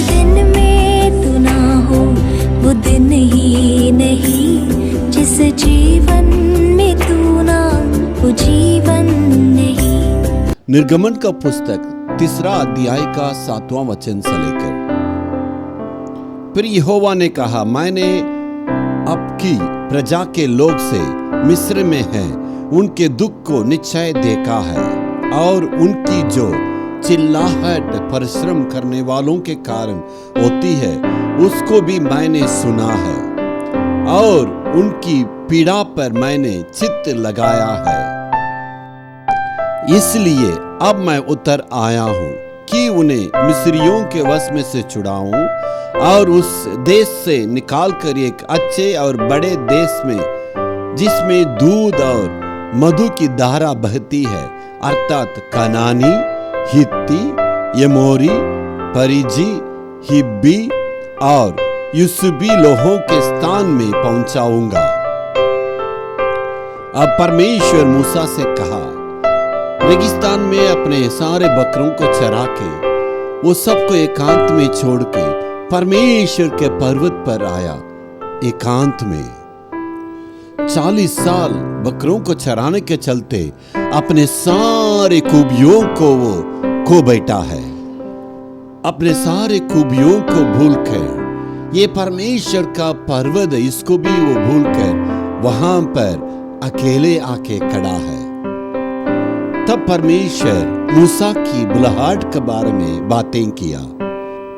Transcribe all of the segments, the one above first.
दिन में तू ना हो वो दिन ही नहीं, जिस जीवन में तू ना वो जीवन नहीं। निर्गमन का पुस्तक 3 अध्याय का 7वां वचन से लेकर। फिर यहोवा ने कहा, मैंने आपकी प्रजा के लोग से मिस्र में हैं उनके दुख को निश्चय देखा है, और उनकी जो चिल्लाहट परिश्रम करने वालों के कारण होती है उसको भी मैंने सुना है, और उनकी पीड़ा पर मैंने चित्त लगाया है। इसलिए अब मैं उतर आया हूँ कि उन्हें मिस्रियों के वश में से छुड़ाऊं और उस देश से निकाल कर एक अच्छे और बड़े देश में, जिसमें दूध और मधु की धारा बहती है, अर्थात कनानी, हित्ती, यमोरी, परिजी, हिब्बी और युसुबी लोगों के स्थान में पहुंचाऊंगा। अब परमेश्वर मूसा से कहा, रेगिस्तान में अपने सारे बकरों को चरा के वो सबको एकांत में छोड़ के परमेश्वर के पर्वत पर आया। एकांत में 40 साल बकरों को चराने के चलते अपने सारे खूबियों को वो खो बैठा है। अपने सारे खूबियों को भूलकर, ये परमेश्वर का पर्वत, इसको भी वो भूलकर वहां पर अकेले आके खड़ा है। तब परमेश्वर मूसा की बुलाहट के बारे में बातें किया।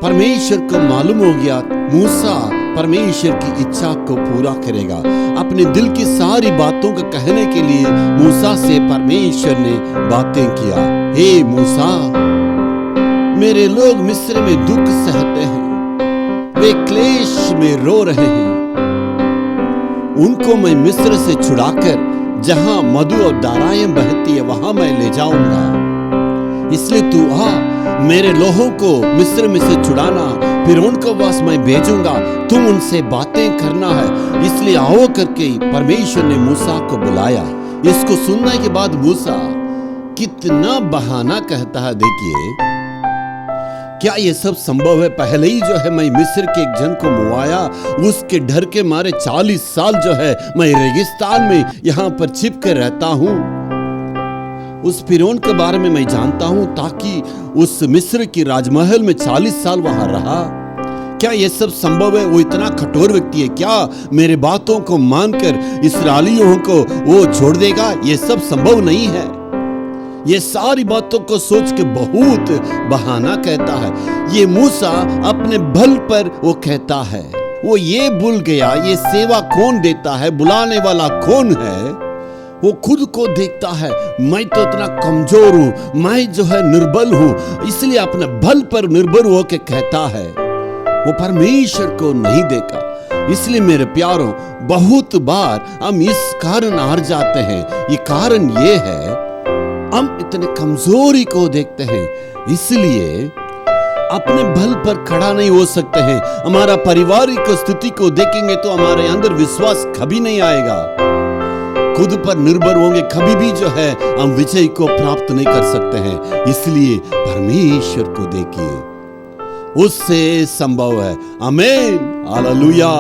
परमेश्वर को मालूम हो गया मूसा परमेश्वर की इच्छा को पूरा करेगा। अपने दिल की सारी बातों को कहने के लिए मूसा से परमेश्वर ने बातें किया। हे मूसा, मेरे लोग मिस्र में दुख सहते हैं, वे क्लेश में रो रहे हैं। उनको मैं मिस्र से छुड़ाकर जहां मधु और धाराएं बहती है वहां मैं ले जाऊंगा। इसलिए तू आ, मेरे लोगों को मिस्र में से छुड़ाना, फिर उनको पास मैं भेजूंगा, तुम उनसे बातें करना है। इसलिए आओ करके परमेश्वर ने मूसा को बुलाया। इसको सुनने के बाद मूसा कितना बहाना कहता है। देखिए, क्या ये सब संभव है? पहले ही जो है मैं मिस्र के एक जन को मुआया, उसके डर के मारे 40 साल जो है मैं रेगिस्तान में यहाँ पर छिप कर रहता हूँ। उस फिरौन के बारे में मैं जानता हूँ, ताकि उस मिस्र की राजमहल में 40 साल वहां रहा। क्या ये सब संभव है? वो इतना कठोर व्यक्ति है, क्या मेरे बातों को मानकर इस्राएलियों को वो छोड़ देगा? ये सब संभव नहीं है। ये सारी बातों को सोच के बहुत बहाना कहता है। ये मूसा अपने बल पर वो कहता है। वो ये भूल गया ये सेवा कौन देता है, बुलाने वाला कौन है। वो खुद को देखता है, मैं तो इतना कमजोर हूं, मैं जो है निर्बल हूं, इसलिए अपने बल पर निर्भर होकर कहता है। वो परमेश्वर को नहीं देखा। इसलिए मेरे प्यारों, बहुत बार हम इस कारण हार जाते हैं। ये कारण ये है, हम इतने कमजोरी को देखते हैं, इसलिए अपने बल पर खड़ा नहीं हो सकते हैं। हमारा पारिवारिक स्थिति को देखेंगे तो हमारे अंदर विश्वास कभी नहीं आएगा। खुद पर निर्भर होंगे, कभी भी जो है हम विजय को प्राप्त नहीं कर सकते हैं। इसलिए परमेश्वर को देखिए, उससे संभव है। आमीन, हालेलुया।